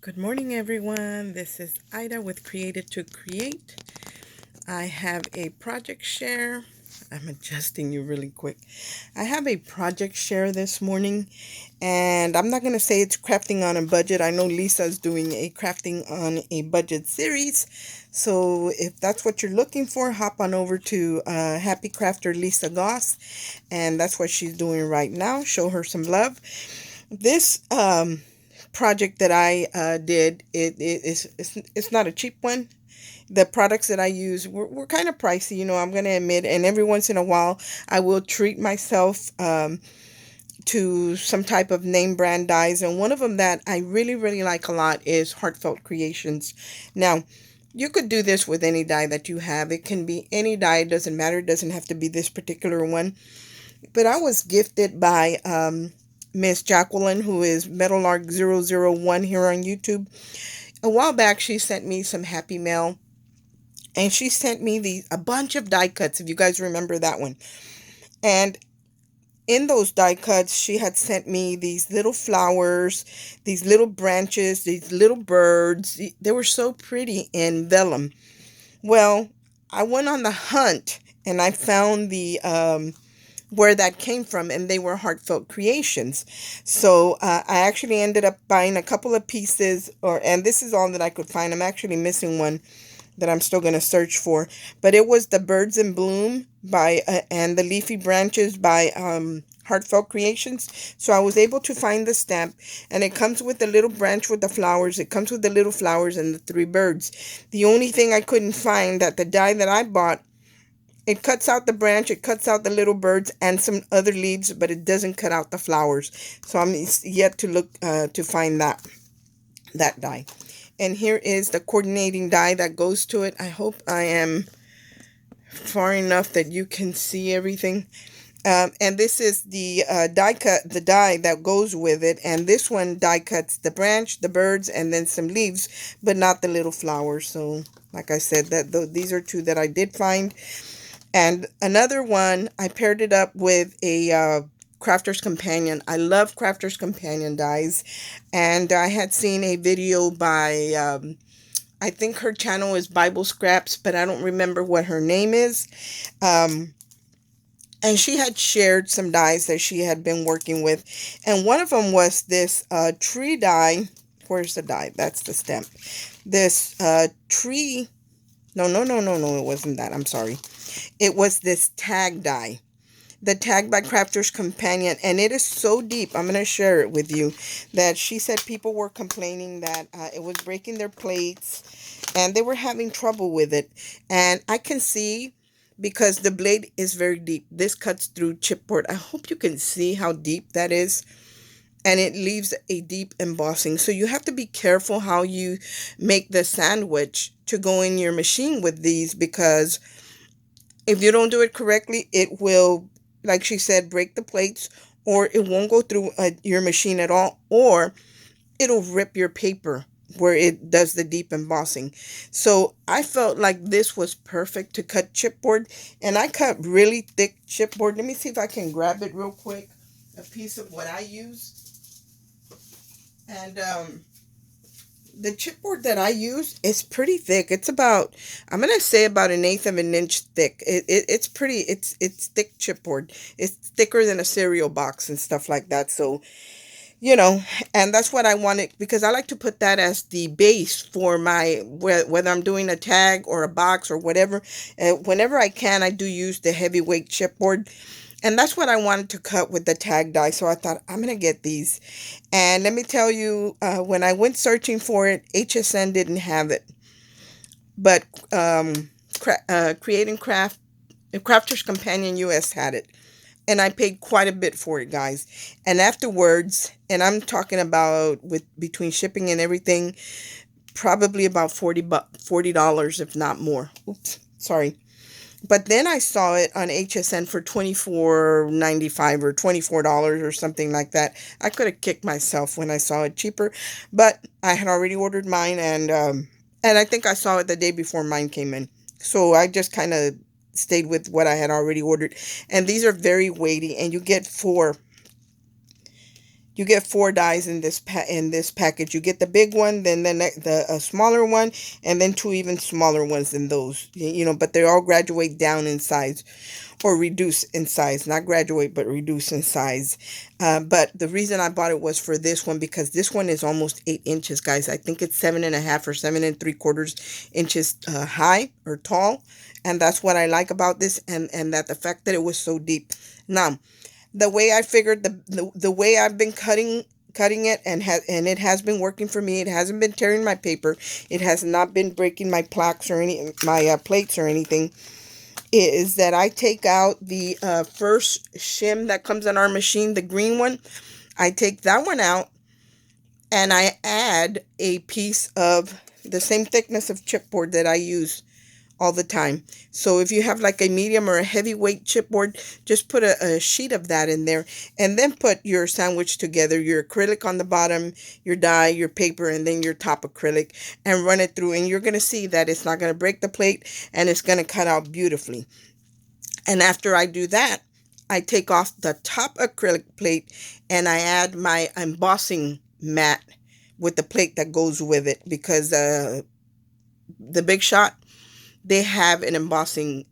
Good morning, everyone. This is Ida with Created to Create. I have a project share. I'm adjusting you really quick. I have a project share this morning, and I'm not going to say it's crafting on a budget. I know Lisa's doing a crafting on a budget series. So if that's what you're looking for, hop on over to Happy Crafter Lisa Goss, and that's what she's doing right now. Show her some love. This project that I did, it's not a cheap one. The products that I use were kind of pricey, I'm going to admit, and every once in a while I will treat myself to some type of name brand dyes, and one of them that I really, really like a lot is Heartfelt Creations. Now, you could do this with any dye that you have. It can be any dye, it doesn't matter, it doesn't have to be this particular one. But I was gifted by Miss Jacqueline, who is Metalark001 here on YouTube. A while back, she sent me some Happy Mail, and she sent me a bunch of die cuts, if you guys remember that one. And in those die cuts, she had sent me these little flowers, these little branches, these little birds. They were so pretty in vellum. Well, I went on the hunt, and I found the where that came from, and they were Heartfelt Creations. So I actually ended up buying a couple of pieces, and this is all that I could find. I'm actually missing one that I'm still going to search for, but it was the Birds in Bloom by and the Leafy Branches by Heartfelt Creations. So I was able to find the stamp, and it comes with the little branch with the flowers. It comes with the little flowers and the three birds. The only thing I couldn't find, that the die that I bought, it cuts out the branch, it cuts out the little birds and some other leaves, but it doesn't cut out the flowers. So I'm yet to look to find that die. And here is the coordinating die that goes to it. I hope I am far enough that you can see everything. And this is the the die that goes with it. And this one die cuts the branch, the birds, and then some leaves, but not the little flowers. So, like I said, these are two that I did find. And another one, I paired it up with a Crafter's Companion. I love Crafter's Companion dies. And I had seen a video by, I think her channel is Bible Scraps, but I don't remember what her name is. And she had shared some dies that she had been working with. And one of them was this tree die. Where's the die? That's the stamp. This tree. No, it wasn't that. I'm sorry. It was this tag die. The tag by Crafter's Companion, and it is so deep. I'm going to share it with you, that she said people were complaining that it was breaking their plates, and they were having trouble with it. And I can see, because the blade is very deep. This cuts through chipboard. I hope you can see how deep that is. And it leaves a deep embossing. So you have to be careful how you make the sandwich to go in your machine with these, because if you don't do it correctly, it will, like she said, break the plates, or it won't go through your machine at all, or it'll rip your paper where it does the deep embossing. So I felt like this was perfect to cut chipboard, and I cut really thick chipboard. Let me see if I can grab it real quick, a piece of what I use. And the chipboard that I use is pretty thick. It's about, I'm gonna say about 1/8 of an inch thick. It's pretty. It's thick chipboard. It's thicker than a cereal box and stuff like that. So, you know, and that's what I wanted, because I like to put that as the base for my, whether I'm doing a tag or a box or whatever. Whenever I can, I do use the heavyweight chipboard. And that's what I wanted to cut with the tag die. So I thought, I'm going to get these. And let me tell you, when I went searching for it, HSN didn't have it. But Creating Craft, Crafter's Companion US had it. And I paid quite a bit for it, guys. And afterwards, and I'm talking about with between shipping and everything, probably about $40, if not more. Oops, sorry. But then I saw it on HSN for $24.95 or $24 or something like that. I could have kicked myself when I saw it cheaper, but I had already ordered mine, and I think I saw it the day before mine came in. So I just kind of stayed with what I had already ordered. And these are very weighty, and you get four. You get 4 dies in this package. You get the big one, then the smaller one, and then 2 even smaller ones than those. But they all graduate down in size, or reduce in size. Not graduate, but reduce in size. But the reason I bought it was for this one, because this one is almost 8 inches, guys. I think it's 7.5 or 7 3/4 inches high or tall, and that's what I like about this, and that the fact that it was so deep. Now, the way I figured, the way I've been cutting it, and it has been working for me. It hasn't been tearing my paper. It has not been breaking my plaques or my plates or anything. Is that I take out the first shim that comes on our machine, the green one. I take that one out, and I add a piece of the same thickness of chipboard that I use all the time. So if you have like a medium or a heavyweight chipboard, just put a sheet of that in there, and then put your sandwich together, your acrylic on the bottom, your die, your paper, and then your top acrylic, and run it through, and you're going to see that it's not going to break the plate, and it's going to cut out beautifully. And after I do that, I take off the top acrylic plate, and I add my embossing mat with the plate that goes with it, because the Big Shot, they have an embossing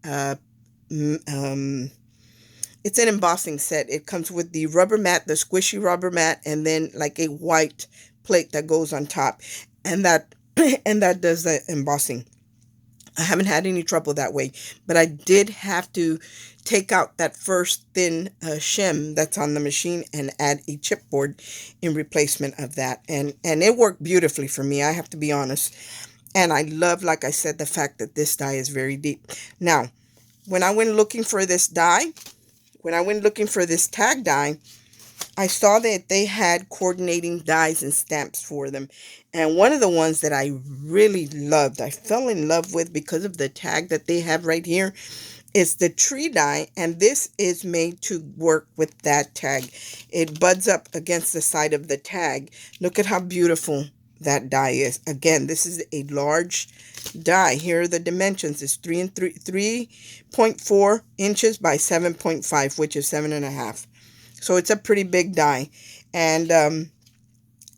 it's an embossing set. It comes with the rubber mat, the squishy rubber mat, and then like a white plate that goes on top, and that and that does the embossing. I haven't had any trouble that way, but I did have to take out that first thin shim that's on the machine and add a chipboard in replacement of that, and it worked beautifully for me, I have to be honest. And I love, like I said, the fact that this die is very deep. Now, when I went looking for this die, when I went looking for this tag die, I saw that they had coordinating dies and stamps for them. And one of the ones that I really loved, I fell in love with because of the tag that they have right here, is the tree die. And this is made to work with that tag. It buds up against the side of the tag. Look at how beautiful that die is. Again, this is a large die. Here are the dimensions. It's 3.4 inches by 7.5, which is 7.5. So it's a pretty big die. And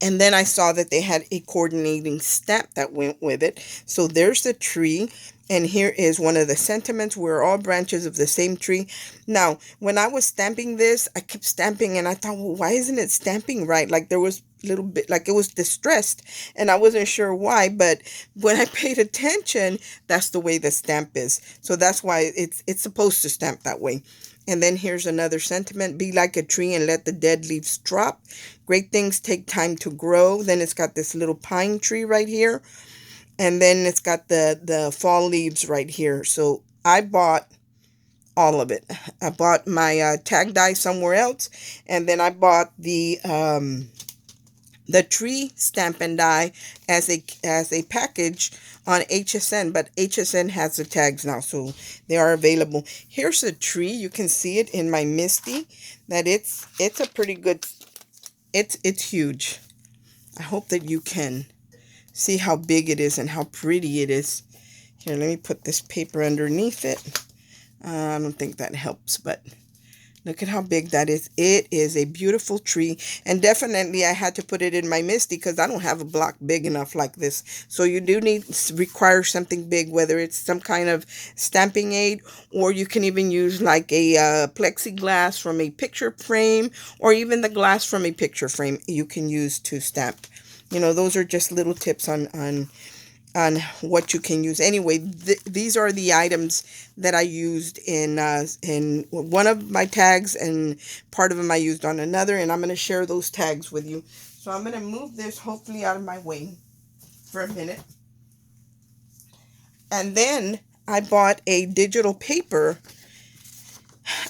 then I saw that they had a coordinating stamp that went with it. So there's the tree. And here is one of the sentiments. We're all branches of the same tree. Now, when I was stamping this, I kept stamping, and I thought, well, why isn't it stamping right? Like there was a little bit, like it was distressed, and I wasn't sure why. But when I paid attention, that's the way the stamp is. So that's why it's supposed to stamp that way. And then here's another sentiment. Be like a tree and let the dead leaves drop. Great things take time to grow. Then it's got this little pine tree right here. And then it's got the fall leaves right here. So I bought all of it. I bought my tag die somewhere else. And then I bought the tree stamp and die as a package on HSN, but HSN has the tags now, so they are available. Here's a tree. You can see it in my Misty, that it's a pretty good, it's huge. I hope that you can see how big it is and how pretty it is. Here, let me put this paper underneath it. I don't think that helps, but look at how big that is. It is a beautiful tree. And definitely I had to put it in my Misty because I don't have a block big enough like this. So you do require something big, whether it's some kind of stamping aid, or you can even use like a plexiglass from a picture frame, or even the glass from a picture frame you can use to stamp. Those are just little tips on what you can use. Anyway, these are the items that I used in one of my tags, and part of them I used on another, and I'm going to share those tags with you. So I'm going to move this hopefully out of my way for a minute. And then I bought a digital paper.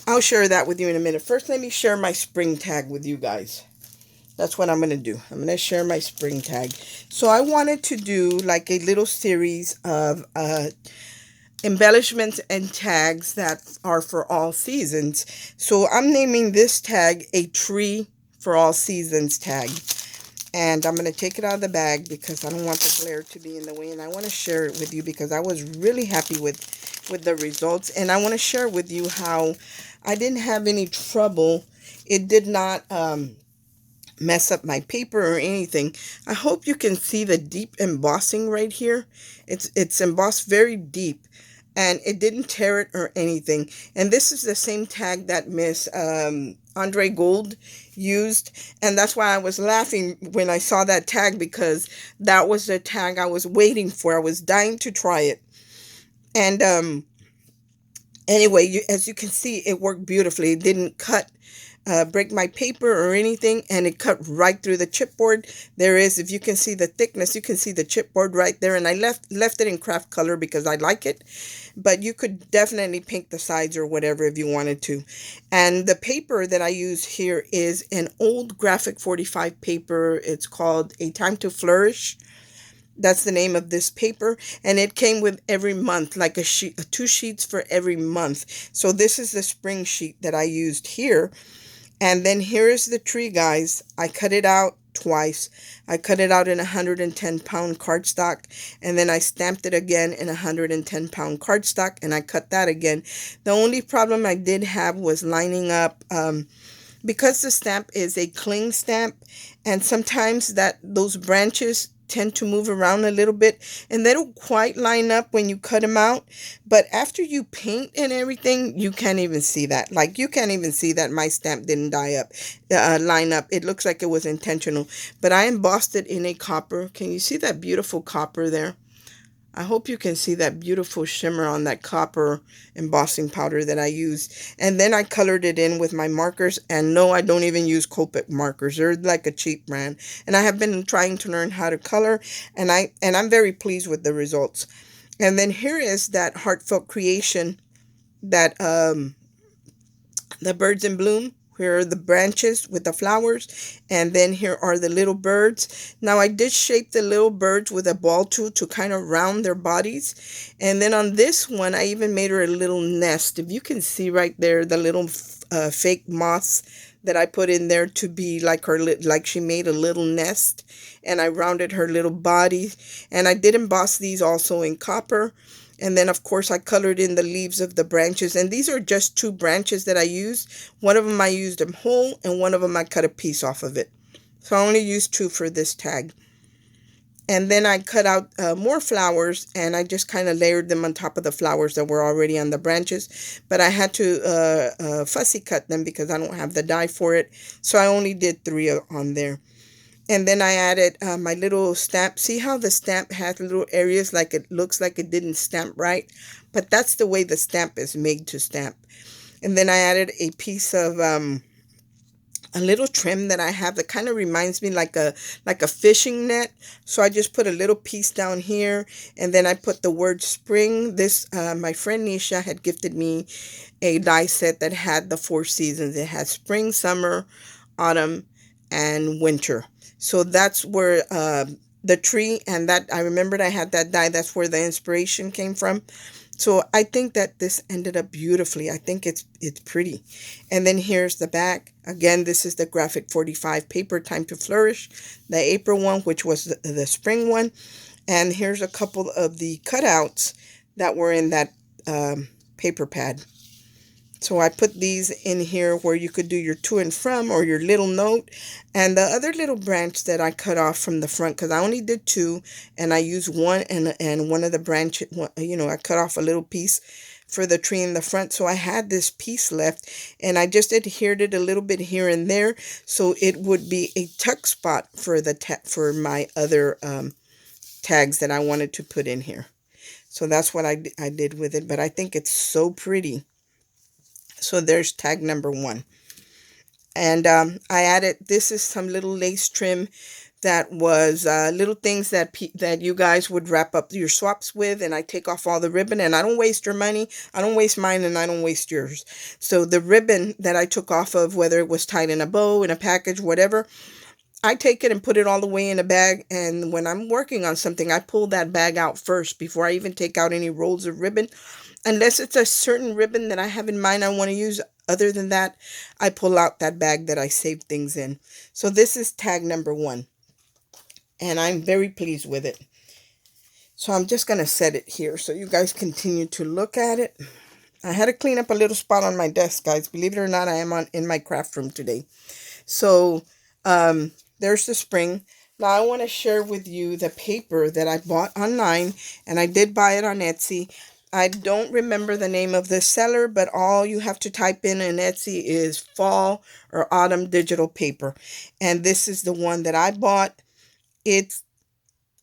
I'll share that with you in a minute. First, let me share my spring tag with you guys. That's what I'm going to do. I'm going to share my spring tag. So I wanted to do like a little series of embellishments and tags that are for all seasons. So I'm naming this tag a Tree for All Seasons tag. And I'm going to take it out of the bag because I don't want the glare to be in the way. And I want to share it with you because I was really happy with the results. And I want to share with you how I didn't have any trouble. It did not... mess up my paper or anything. I hope you can see the deep embossing right here. It's embossed very deep, and it didn't tear it or anything. And this is the same tag that Miss Andre Gold used, and that's why I was laughing when I saw that tag, because that was the tag I was waiting for. I was dying to try it. And anyway, as you can see, it worked beautifully. It didn't break my paper or anything, and it cut right through the chipboard. There is, if you can see the thickness, you can see the chipboard right there. And I left it in craft color because I like it, but you could definitely paint the sides or whatever if you wanted to. And the paper that I use here is an old Graphic 45 paper. It's called A Time to Flourish. That's the name of this paper, and it came with every month, like a sheet, 2 sheets for every month. So this is the spring sheet that I used here. And then here is the tree, guys. I cut it out twice. I cut it out in 110-pound cardstock, and then I stamped it again in 110-pound cardstock, and I cut that again. The only problem I did have was lining up, because the stamp is a cling stamp, and sometimes those branches tend to move around a little bit, and they don't quite line up when you cut them out. But after you paint and everything, you can't even see that. Like, you can't even see that my stamp didn't line up. It looks like it was intentional. But I embossed it in a copper. Can you see that beautiful copper there? I hope you can see that beautiful shimmer on that copper embossing powder that I used. And then I colored it in with my markers. And no, I don't even use Copic markers. They're like a cheap brand. And I have been trying to learn how to color, and I'm very pleased with the results. And then here is that heartfelt creation, that the birds in bloom. Here are the branches with the flowers, and then here are the little birds. Now I did shape the little birds with a ball tool to kind of round their bodies. And then on this one, I even made her a little nest. If you can see right there, the little fake moss that I put in there to be like like she made a little nest, and I rounded her little body. And I did emboss these also in copper. And then, of course, I colored in the leaves of the branches. And these are just 2 branches that I used. One of them I used them whole, and one of them I cut a piece off of it. So I only used 2 for this tag. And then I cut out more flowers, and I just kind of layered them on top of the flowers that were already on the branches. But I had to fussy cut them because I don't have the die for it. So I only did 3 on there. And then I added my little stamp. See how the stamp has little areas like it looks like it didn't stamp right? But that's the way the stamp is made to stamp. And then I added a piece of a little trim that I have that kind of reminds me like a fishing net. So I just put a little piece down here, and then I put the word spring. This my friend Nisha had gifted me a die set that had the 4 seasons. It had spring, summer, autumn, and winter. So that's where the tree, and that I remembered I had that die. That's where the inspiration came from. So I think that this ended up beautifully. I think it's pretty. And then here's the back. Again, this is the Graphic 45 paper, Time to Flourish, the April one, which was the spring one. And here's a couple of the cutouts that were in that paper pad. So I put these in here where you could do your to and from or your little note. And the other little branch that I cut off from the front, because I only did 2, and I used one, and one of the branches, I cut off a little piece for the tree in the front. So I had this piece left, and I just adhered it a little bit here and there, so it would be a tuck spot for for my other tags that I wanted to put in here. So that's what I did with it, but I think it's so pretty. So there's tag number 1. And I added, this is some little lace trim that was little things that you guys would wrap up your swaps with, and I take off all the ribbon, and I don't waste your money. I don't waste mine, and I don't waste yours. So the ribbon that I took off of, whether it was tied in a bow, in a package, whatever, I take it and put it all the way in a bag, and when I'm working on something, I pull that bag out first before I even take out any rolls of ribbon. Unless it's a certain ribbon that I have in mind I want to use. Other than that, I pull out that bag that I saved things in. So this is tag number 1. And I'm very pleased with it. So I'm just going to set it here so you guys continue to look at it. I had to clean up a little spot on my desk, guys. Believe it or not, I am in my craft room today. So There's the spring. Now I want to share with you the paper that I bought online, and I did buy it on Etsy. I don't remember the name of the seller, but all you have to type in Etsy is fall or autumn digital paper. And this is the one that I bought. It's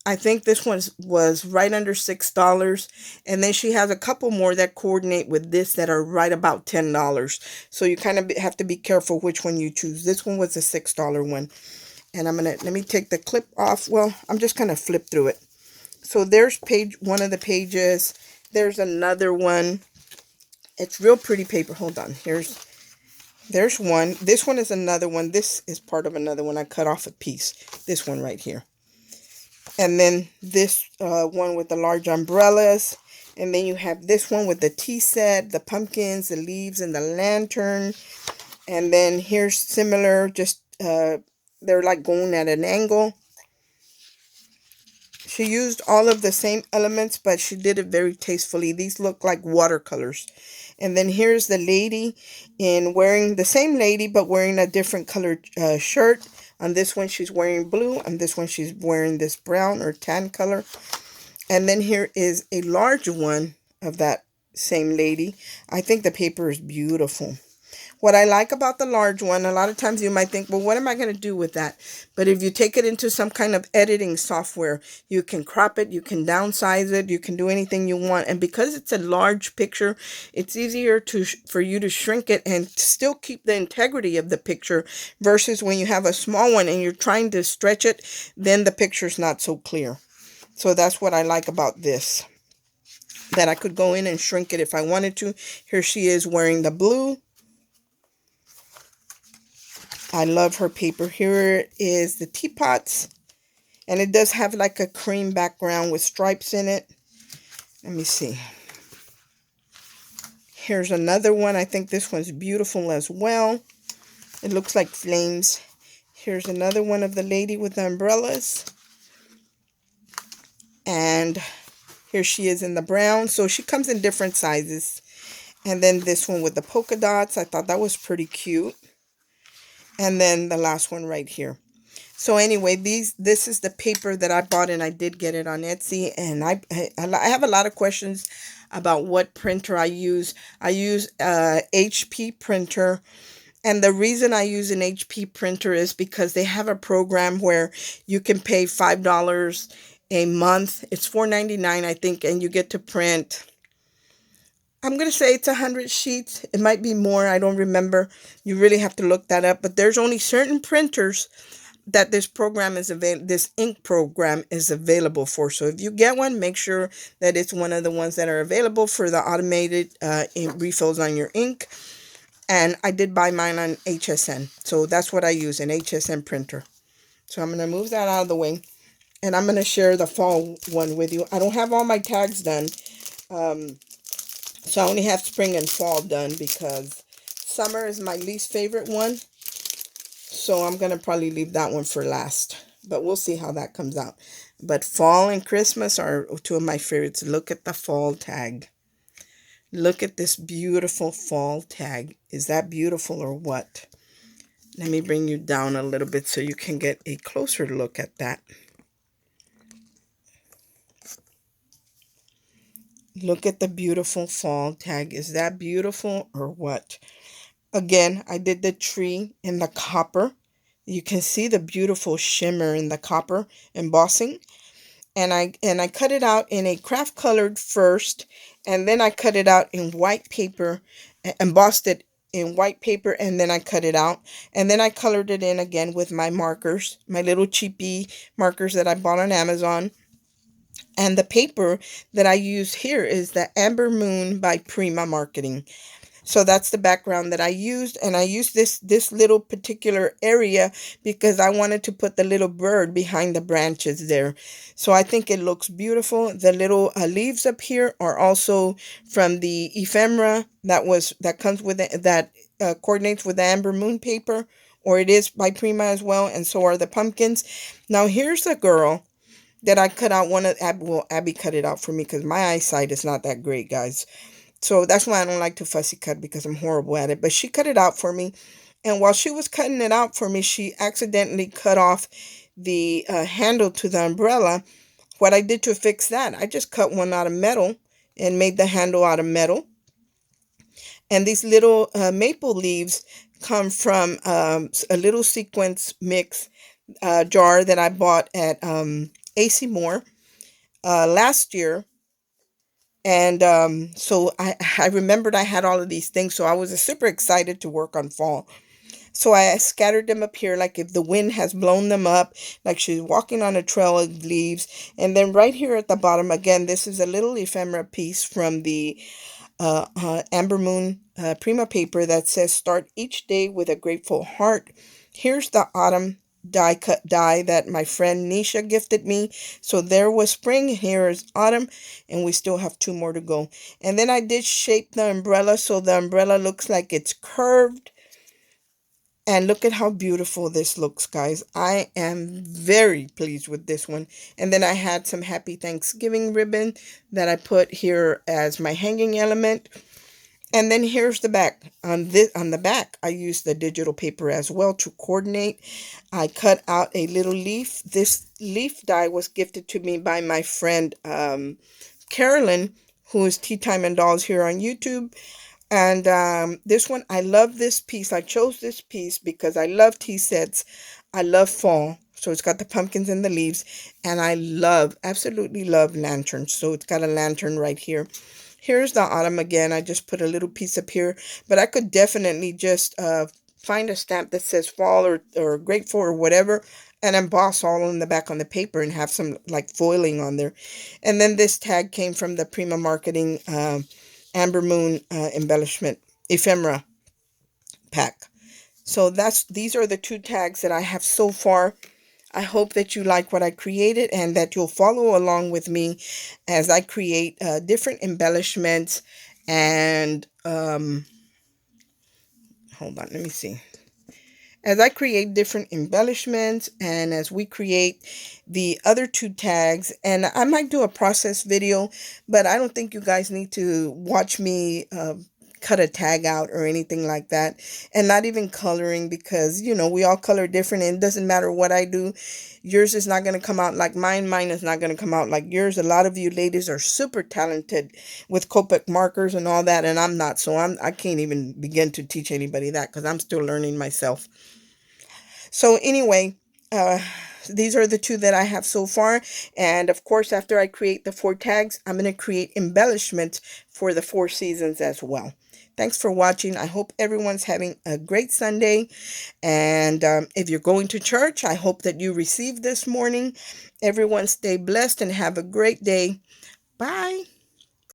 I think this one was right under $6. And then she has a couple more that coordinate with this that are right about $10. So you kind of have to be careful which one you choose. This one was a $6 one. And let me take the clip off. Well, I'm just going to flip through it. So there's page one of the pages. There's another one. It's real pretty paper. Hold on. There's one. This one is another one. This is part of another one. I cut off a piece. This one right here. And then this one with the large umbrellas. And then you have this one with the tea set, the pumpkins, the leaves, and the lantern. And then here's similar, just they're like going at an angle. She used all of the same elements, but she did it very tastefully. These look like watercolors. And then here's the lady in wearing the same lady, but wearing a different colored shirt. On this one, she's wearing blue. On this one, she's wearing this brown or tan color. And then here is a large one of that same lady. I think the paper is beautiful. What I like about the large one, a lot of times you might think, well, what am I going to do with that? But if you take it into some kind of editing software, you can crop it, you can downsize it, you can do anything you want. And because it's a large picture, it's easier for you to shrink it and still keep the integrity of the picture versus when you have a small one and you're trying to stretch it, then the picture's not so clear. So that's what I like about this, that I could go in and shrink it if I wanted to. Here she is wearing the blue. I love her paper. Here is the teapots. And it does have like a cream background with stripes in it. Let me see. Here's another one. I think this one's beautiful as well. It looks like flames. Here's another one of the lady with the umbrellas. And here she is in the brown. So she comes in different sizes. And then this one with the polka dots. I thought that was pretty cute. And then the last one right here. So anyway, this is the paper that I bought, and I did get it on Etsy. And I have a lot of questions about what printer I use. I use a HP printer. And the reason I use an HP printer is because they have a program where you can pay $5 a month. It's $4.99, I think, and you get to print, I'm going to say it's 100 sheets. It might be more. I don't remember. You really have to look that up. But there's only certain printers that this program is available. This ink program is available for. So if you get one, make sure that it's one of the ones that are available for the automated ink refills on your ink. And I did buy mine on HSN. So that's what I use, an HSN printer. So I'm going to move that out of the way. And I'm going to share the fall one with you. I don't have all my tags done. So I only have spring and fall done because summer is my least favorite one. So I'm going to probably leave that one for last. But we'll see how that comes out. But fall and Christmas are two of my favorites. Look at the fall tag. Look at this beautiful fall tag. Is that beautiful or what? Let me bring you down a little bit so you can get a closer look at that. Look at the beautiful fall tag. Is that beautiful or what? Again, I did the tree in the copper. You can see the beautiful shimmer in the copper embossing. And I cut it out in a craft colored first, and then I cut it out in white paper, embossed it in white paper, and then I cut it out. And then I colored it in again with my markers, my little cheapy markers that I bought on Amazon. And the paper that I use here is the Amber Moon by Prima Marketing. So that's the background that I used. And I used this little particular area because I wanted to put the little bird behind the branches there. So I think it looks beautiful. The little leaves up here are also from the ephemera that comes with it, that coordinates with the Amber Moon paper, or it is by Prima as well. And so are the pumpkins. Now here's the girl that I cut out one of, well, Abby cut it out for me because my eyesight is not that great, guys. So that's why I don't like to fussy cut, because I'm horrible at it. But she cut it out for me. And while she was cutting it out for me, she accidentally cut off the handle to the umbrella. What I did to fix that, I just cut one out of metal and made the handle out of metal. And these little maple leaves come from a little sequence mix jar that I bought at AC Moore last year. And so I remembered I had all of these things. So I was super excited to work on fall. So I scattered them up here like if the wind has blown them up, like she's walking on a trail of leaves. And then right here at the bottom, again, this is a little ephemera piece from the Amber Moon Prima paper that says start each day with a grateful heart. Here's the autumn die cut die that my friend Nisha gifted me. So there was spring, here is autumn, and we still have two more to go. And then I did shape the umbrella so the umbrella looks like it's curved. And look at how beautiful this looks, guys. I am very pleased with this one. And then I had some Happy Thanksgiving ribbon that I put here as my hanging element. And then here's the back. On the back, I used the digital paper as well to coordinate. I cut out a little leaf. This leaf die was gifted to me by my friend Carolyn, who is Tea Time and Dolls here on YouTube. And this one, I love this piece. I chose this piece because I love tea sets. I love fall. So it's got the pumpkins and the leaves. And I love, absolutely love lanterns. So it's got a lantern right here. Here's the autumn again. I just put a little piece up here. But I could definitely just find a stamp that says fall or grateful or whatever, and emboss all in the back on the paper and have some like foiling on there. And then this tag came from the Prima Marketing Amber Moon embellishment ephemera pack. So these are the two tags that I have so far. I hope that you like what I created and that you'll follow along with me as I create different embellishments. And hold on, let me see. As I create different embellishments and as we create the other two tags, and I might do a process video, but I don't think you guys need to watch me cut a tag out or anything like that, and not even coloring, because we all color different and it doesn't matter what I do. Yours is not going to come out like mine is not going to come out like yours. A lot of you ladies are super talented with Copic markers and all that, and I'm not, so I can't even begin to teach anybody that because I'm still learning myself. So anyway, these are the two that I have so far. And of course, after I create the four tags, I'm going to create embellishments for the four seasons as well. Thanks for watching. I hope everyone's having a great Sunday. And if you're going to church, I hope that you receive this morning. Everyone stay blessed and have a great day. Bye.